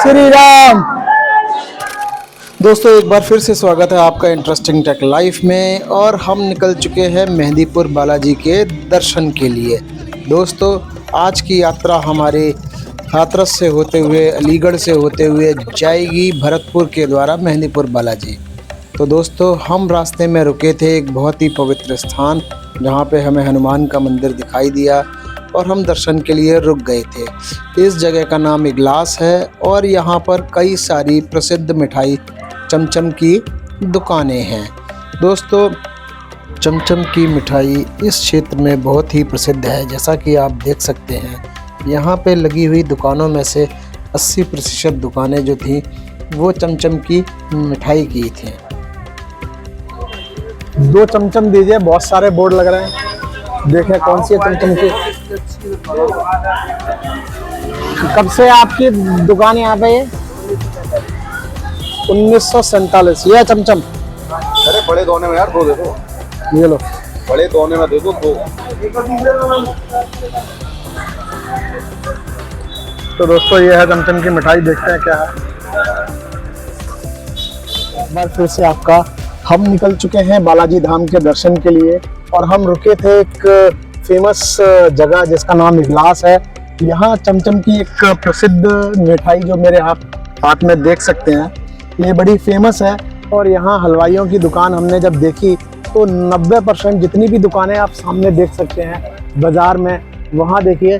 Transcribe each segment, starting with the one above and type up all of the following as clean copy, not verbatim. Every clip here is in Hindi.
श्री राम। दोस्तों एक बार फिर से स्वागत है आपका इंटरेस्टिंग टेक लाइफ में। और हम निकल चुके हैं मेहंदीपुर बालाजी के दर्शन के लिए। दोस्तों आज की यात्रा हमारे हाथरस से होते हुए अलीगढ़ से होते हुए जाएगी भरतपुर के द्वारा मेहंदीपुर बालाजी। तो दोस्तों हम रास्ते में रुके थे एक बहुत ही पवित्र स्थान जहाँ पे हमें हनुमान का मंदिर दिखाई दिया और हम दर्शन के लिए रुक गए थे। इस जगह का नाम इगलास है और यहाँ पर कई सारी प्रसिद्ध मिठाई चमचम की दुकानें हैं। दोस्तों चमचम की मिठाई इस क्षेत्र में बहुत ही प्रसिद्ध है। जैसा कि आप देख सकते हैं यहाँ पे लगी हुई दुकानों में से 80% दुकानें जो थीं वो चमचम की मिठाई की थी। 2 चमचम दीजिए, बहुत सारे बोर्ड लग रहे हैं। देखें कौन सी है चमचम की। कब से आपकी दुकान यहाँ पे है? 1947। ये चमचम। अरे बड़े दोने में यार 2 दे दो। ये लो बड़े दोने में दे दो 2। तो दोस्तों ये है चमचम की मिठाई, देखते हैं क्या है। एक बार फिर से आपका हम निकल चुके हैं बालाजी धाम के दर्शन के लिए और हम रुके थे एक फेमस जगह जिसका नाम इगलास है। यहाँ चमचम की एक प्रसिद्ध मिठाई जो मेरे हाथ में देख सकते हैं ये बड़ी फेमस है। और यहाँ हलवाइयों की दुकान हमने जब देखी तो 90% जितनी भी दुकानें आप सामने देख सकते हैं बाज़ार में, वहाँ देखिए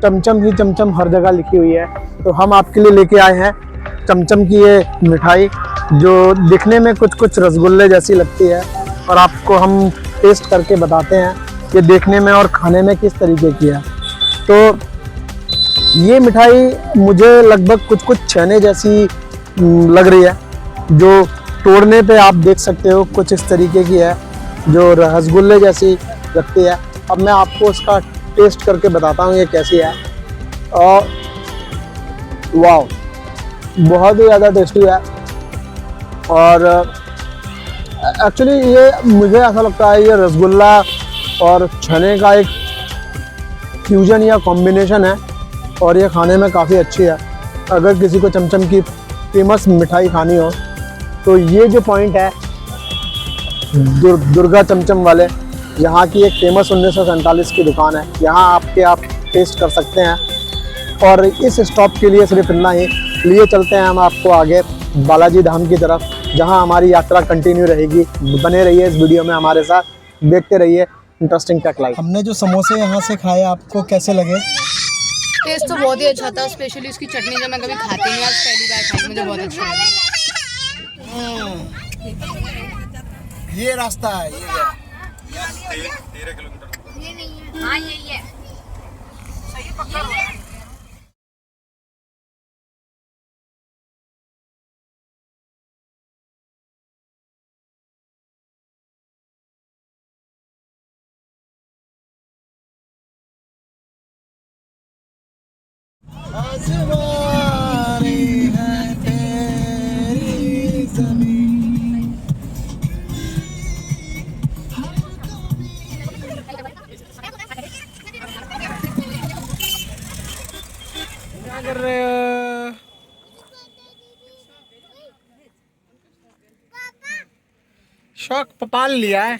चमचम ही चमचम हर जगह लिखी हुई है। तो हम आपके लिए लेके आए हैं चमचम की ये मिठाई जो दिखने में कुछ रसगुल्ले जैसी लगती है और आपको हम टेस्ट करके बताते हैं कि देखने में और खाने में किस तरीके की है। तो ये मिठाई मुझे लगभग कुछ छेने जैसी लग रही है, जो तोड़ने पे आप देख सकते हो कुछ इस तरीके की है जो रसगुल्ले जैसी लगती है। अब मैं आपको उसका टेस्ट करके बताता हूँ ये कैसी है। और वाह, बहुत ही ज़्यादा टेस्टी है। और एक्चुअली ये मुझे ऐसा लगता है ये रसगुल्ला और छेने का एक फ्यूजन या कॉम्बिनेशन है और ये खाने में काफ़ी अच्छी है। अगर किसी को चमचम की फेमस मिठाई खानी हो तो ये जो पॉइंट है दुर्गा चमचम वाले, यहाँ की एक फेमस 1947 की दुकान है, यहाँ आप टेस्ट कर सकते हैं। और इस स्टॉप के लिए सिर्फ इतना ही, लिए चलते हैं हम आपको आगे बालाजी धाम की तरफ जहाँ हमारी यात्रा कंटिन्यू रहेगी। बने रहिए इस वीडियो में हमारे साथ, देखते रहिए इंटरेस्टिंग टेक लाइफ। हमने जो समोसे यहाँ से खाए आपको कैसे लगे? टेस्ट तो बहुत ही अच्छा था, स्पेशली उसकी चटनी जो मैं कभी खाती नहीं, आज पहली बार खाई, मुझे बहुत अच्छा लगा। ये रास्ता है, ये 13 किलोमीटर। ये नहीं है, हाँ यही है। सही पक्का है। क्या कर रहे हो? शौक पाल लिया है।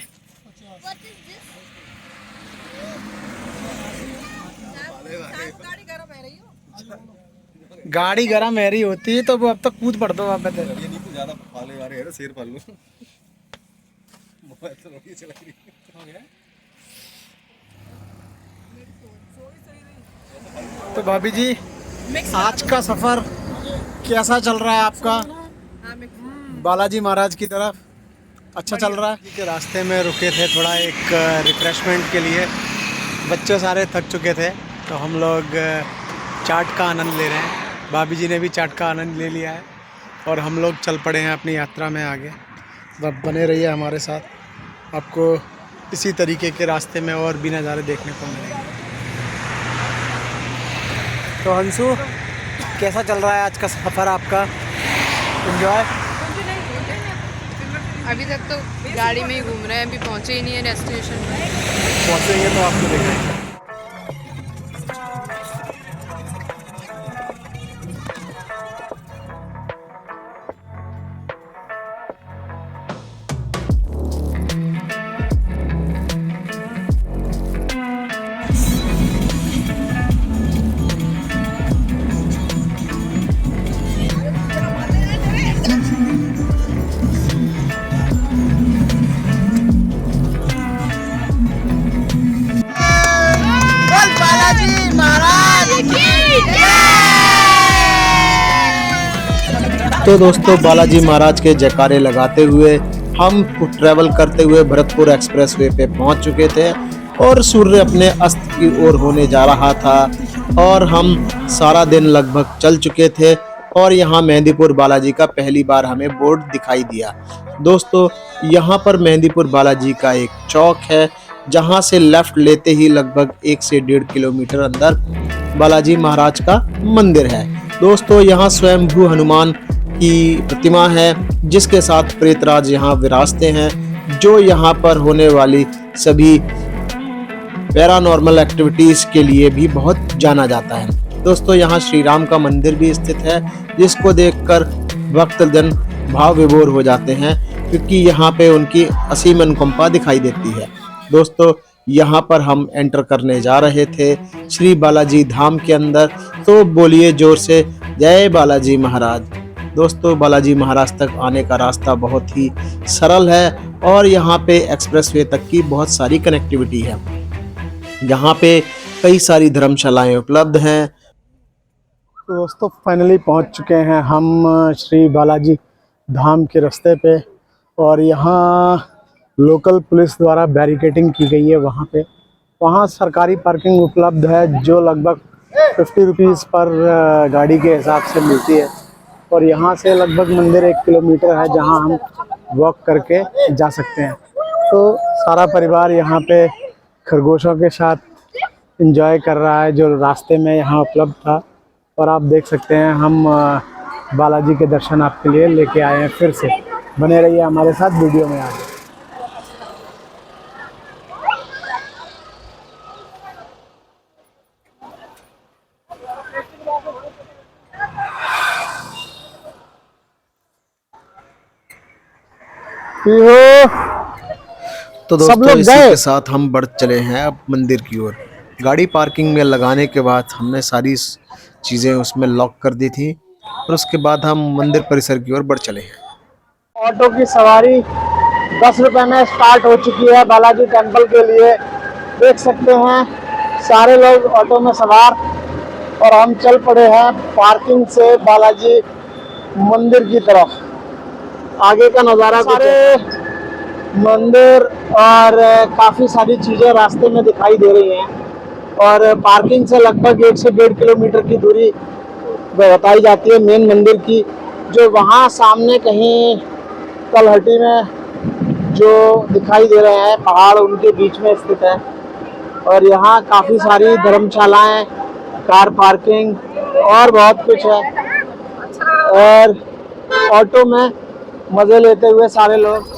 गाड़ी गर्म है रही होती है तो वो अब तक कूद पड़ता है वहाँ पे। ये नहीं तो ज्यादा पाले आ रहे हैं, शेर पाल लो। मोबाइल तो रोटी चला रही है। तो भाभी जी आज का सफर कैसा चल रहा है आपका बालाजी महाराज की तरफ? अच्छा चल रहा है? के रास्ते में रुके थे थोड़ा एक रिफ्रेशमेंट के लिए। बच्चे सारे थक चुके थे तो हम लोग चाट का आनंद ले रहे हैं। भाभी जी ने भी चाट का आनंद ले लिया है और हम लोग चल पड़े हैं अपनी यात्रा में आगे। बस बने रहिए हमारे साथ, आपको इसी तरीके के रास्ते में और भी नज़ारे देखने को मिलेंगे। तो हंसू कैसा चल रहा है आज का सफ़र आपका? एंजॉय? अभी तक तो गाड़ी में ही घूम रहे हैं, अभी पहुंचे ही नहीं है डेस्टिनेशन में। पहुँचेंगे तो आपको देखेंगे। तो दोस्तों बालाजी महाराज के जयकारे लगाते हुए हम ट्रैवल करते हुए भरतपुर एक्सप्रेसवे पे पहुंच चुके थे और सूर्य अपने अस्त की ओर होने जा रहा था और हम सारा दिन लगभग चल चुके थे और यहाँ मेहंदीपुर बालाजी का पहली बार हमें बोर्ड दिखाई दिया। दोस्तों यहाँ पर मेहंदीपुर बालाजी का एक चौक है जहाँ से लेफ्ट लेते ही लगभग 1 से 1.5 किलोमीटर अंदर बालाजी महाराज का मंदिर है। दोस्तों यहाँ स्वयंभू हनुमान की प्रतिमा है जिसके साथ प्रेतराज यहाँ विराजते हैं, जो यहाँ पर होने वाली सभी पैरानॉर्मल एक्टिविटीज के लिए भी बहुत जाना जाता है। दोस्तों यहाँ श्री राम का मंदिर भी स्थित है जिसको देखकर भक्तजन भाव विभोर हो जाते हैं क्योंकि यहाँ पे उनकी असीम अनुकंपा दिखाई देती है। दोस्तों यहाँ पर हम एंटर करने जा रहे थे श्री बालाजी धाम के अंदर, तो बोलिए जोर से जय बालाजी महाराज। दोस्तों बालाजी महाराज तक आने का रास्ता बहुत ही सरल है और यहाँ पे एक्सप्रेसवे तक की बहुत सारी कनेक्टिविटी है। यहाँ पे कई सारी धर्मशालाएं उपलब्ध हैं। तो दोस्तों फाइनली पहुंच चुके हैं हम श्री बालाजी धाम के रास्ते पे और यहाँ लोकल पुलिस द्वारा बैरिकेडिंग की गई है। वहाँ सरकारी पार्किंग उपलब्ध है जो लगभग 50 रुपीज़ पर गाड़ी के हिसाब से मिलती है और यहाँ से लगभग मंदिर 1 किलोमीटर है जहाँ हम वॉक करके जा सकते हैं। तो सारा परिवार यहाँ पे खरगोशों के साथ एंजॉय कर रहा है जो रास्ते में यहाँ उपलब्ध था और आप देख सकते हैं हम बालाजी के दर्शन आपके लिए लेके आए हैं। फिर से बने रहिए हमारे साथ वीडियो में आगे। तो दोस्तों इसी के साथ हम बढ़ चले हैं अब मंदिर की ओर। गाड़ी पार्किंग में लगाने के बाद हमने सारी चीज़ें उसमें लॉक कर दी थी और उसके बाद हम मंदिर परिसर की ओर बढ़ चले हैं। ऑटो की सवारी 10 रुपए में स्टार्ट हो चुकी है बालाजी टेम्पल के लिए। देख सकते हैं सारे लोग ऑटो में सवार और हम चल पड़े हैं पार्किंग से बालाजी मंदिर की तरफ। आगे का नज़ारा सारे मंदिर और काफ़ी सारी चीज़ें रास्ते में दिखाई दे रही हैं और पार्किंग से लगभग 1 से 1.5 किलोमीटर की दूरी बताई जाती है मेन मंदिर की, जो वहाँ सामने कहीं तलहटी में जो दिखाई दे रहे हैं पहाड़ उनके बीच में स्थित है। और यहाँ काफ़ी सारी धर्मशालाएं, कार पार्किंग और बहुत कुछ है और ऑटो में मज़े लेते हुए सारे लोग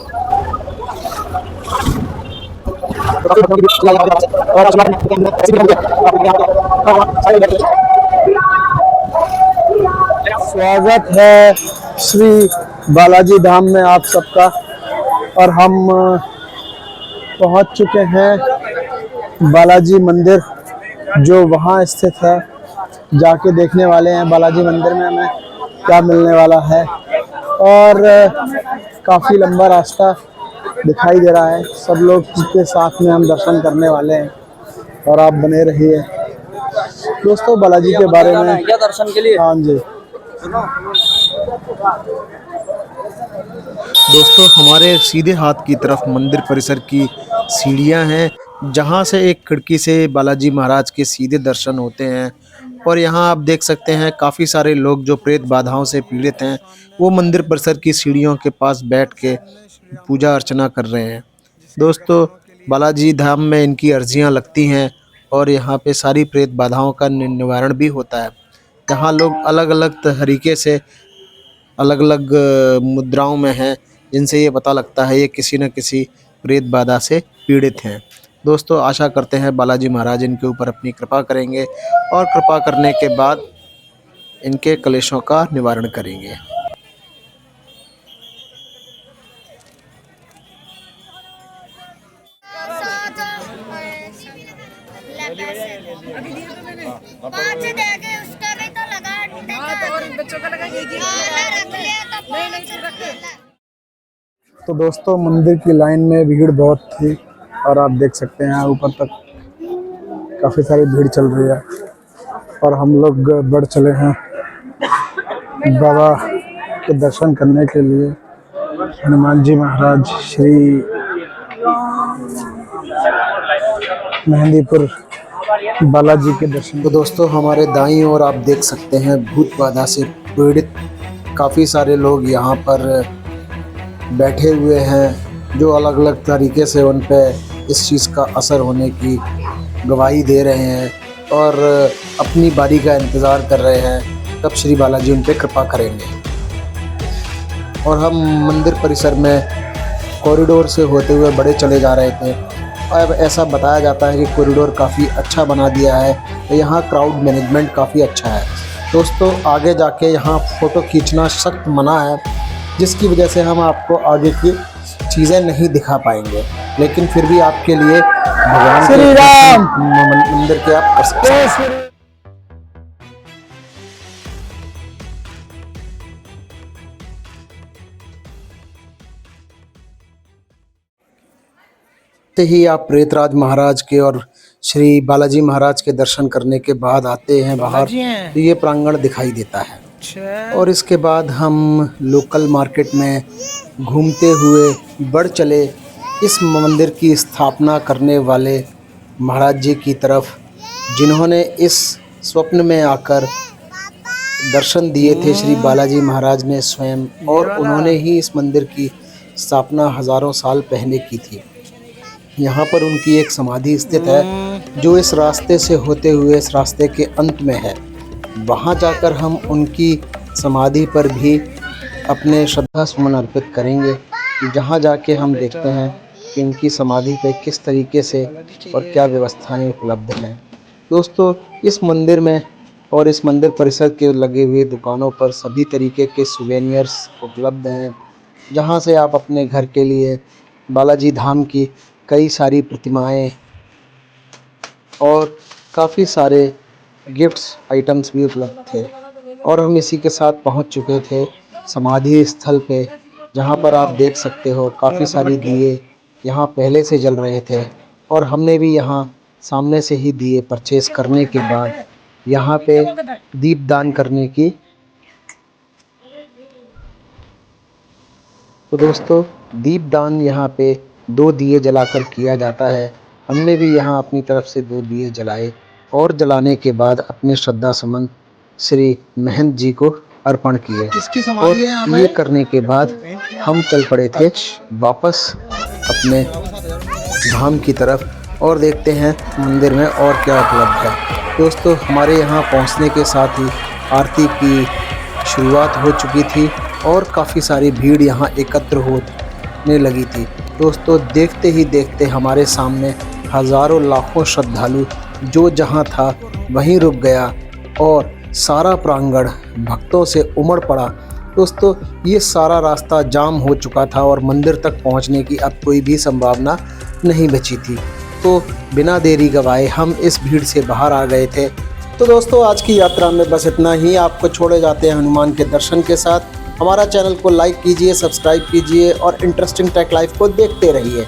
स्वागत है श्री बालाजी धाम में आप सबका और हम पहुंच चुके हैं बालाजी मंदिर जो वहां स्थित है। जाके देखने वाले हैं बालाजी मंदिर में हमें क्या मिलने वाला है और काफ़ी लंबा रास्ता दिखाई दे रहा है। सब लोग के साथ में हम दर्शन करने वाले हैं और आप बने रहिए। दोस्तों बालाजी के बारे में क्या दर्शन के लिए? हाँ जी दोस्तों हमारे सीधे हाथ की तरफ मंदिर परिसर की सीढ़ियां हैं जहां से एक खिड़की से बालाजी महाराज के सीधे दर्शन होते हैं और यहां आप देख सकते हैं काफ़ी सारे लोग जो प्रेत बाधाओं से पीड़ित हैं वो मंदिर परिसर की सीढ़ियों के पास बैठ के पूजा अर्चना कर रहे हैं। दोस्तों बालाजी धाम में इनकी अर्जियां लगती हैं और यहाँ पे सारी प्रेत बाधाओं का निवारण भी होता है। यहाँ लोग अलग अलग तरीके से अलग अलग मुद्राओं में हैं जिनसे ये पता लगता है ये किसी न किसी प्रेत बाधा से पीड़ित हैं। दोस्तों आशा करते हैं बालाजी महाराज इनके ऊपर अपनी कृपा करेंगे और कृपा करने के बाद इनके कलेशों का निवारण करेंगे। तो दोस्तों मंदिर की लाइन में भीड़ बहुत थी और आप देख सकते हैं ऊपर तक काफ़ी सारी भीड़ चल रही है और हम लोग बढ़ चले हैं बाबा के दर्शन करने के लिए हनुमान जी महाराज श्री मेहंदीपुर बालाजी के दर्शन। तो दोस्तों हमारे दाईं ओर आप देख सकते हैं भूत बाधा से पीड़ित काफ़ी सारे लोग यहाँ पर बैठे हुए हैं, जो अलग अलग तरीके से उन पे इस चीज़ का असर होने की गवाही दे रहे हैं और अपनी बारी का इंतज़ार कर रहे हैं कब श्री बालाजी उन पे कृपा करेंगे। और हम मंदिर परिसर में कॉरिडोर से होते हुए बड़े चले जा रहे थे। अब ऐसा बताया जाता है कि कॉरिडोर काफ़ी अच्छा बना दिया है, तो यहाँ क्राउड मैनेजमेंट काफ़ी अच्छा है। दोस्तों आगे जाके यहाँ फ़ोटो खींचना सख्त मना है, जिसकी वजह से हम आपको आगे की चीज़ें नहीं दिखा पाएंगे, लेकिन फिर भी आपके लिए भगवान श्री राम मंदिर के आप कर सकते हैं। ही आप प्रेतराज महाराज के और श्री बालाजी महाराज के दर्शन करने के बाद आते हैं बाहर, तो ये प्रांगण दिखाई देता है। और इसके बाद हम लोकल मार्केट में घूमते हुए बढ़ चले इस मंदिर की स्थापना करने वाले महाराज जी की तरफ, जिन्होंने इस स्वप्न में आकर दर्शन दिए थे श्री बालाजी महाराज ने स्वयं, और उन्होंने ही इस मंदिर की स्थापना हज़ारों साल पहले की थी। यहाँ पर उनकी एक समाधि स्थित है, जो इस रास्ते से होते हुए इस रास्ते के अंत में है। वहाँ जाकर हम उनकी समाधि पर भी अपने श्रद्धा सुमन अर्पित करेंगे, जहाँ जाके हम देखते हैं कि उनकी समाधि पे किस तरीके से और क्या व्यवस्थाएं उपलब्ध हैं। दोस्तों इस मंदिर में और इस मंदिर परिसर के लगे हुए दुकानों पर सभी तरीके के सुवेनियर्स उपलब्ध हैं, जहाँ से आप अपने घर के लिए बालाजी धाम की कई सारी प्रतिमाएं और काफ़ी सारे गिफ्ट्स आइटम्स भी उपलब्ध थे। और हम इसी के साथ पहुंच चुके थे समाधि स्थल पे, जहां पर आप देख सकते हो काफ़ी सारी दिए यहां पहले से जल रहे थे, और हमने भी यहां सामने से ही दिए परचेस करने के बाद यहां पे दीपदान करने की। तो दोस्तों दीपदान यहाँ पे 2 दिए जलाकर किया जाता है। हमने भी यहाँ अपनी तरफ से 2 दिए जलाए और जलाने के बाद अपने श्रद्धा सुमन श्री महंत जी को अर्पण किए। और ये करने के बाद हम चल पड़े थे वापस अपने धाम की तरफ, और देखते हैं मंदिर में और क्या उपलब्ध है। दोस्तों हमारे यहाँ पहुँचने के साथ ही आरती की शुरुआत हो चुकी थी और काफ़ी सारी भीड़ यहाँ एकत्र होने लगी थी। दोस्तों देखते ही देखते हमारे सामने हज़ारों लाखों श्रद्धालु जो जहाँ था वहीं रुक गया और सारा प्रांगण भक्तों से उमड़ पड़ा। दोस्तों ये सारा रास्ता जाम हो चुका था और मंदिर तक पहुँचने की अब कोई भी संभावना नहीं बची थी। तो बिना देरी गवाए हम इस भीड़ से बाहर आ गए थे। तो दोस्तों आज की यात्रा में बस इतना ही। आपको छोड़े जाते हैं हनुमान के दर्शन के साथ। हमारा चैनल को लाइक कीजिए, सब्सक्राइब कीजिए और इंटरेस्टिंग टेक लाइफ को देखते रहिए।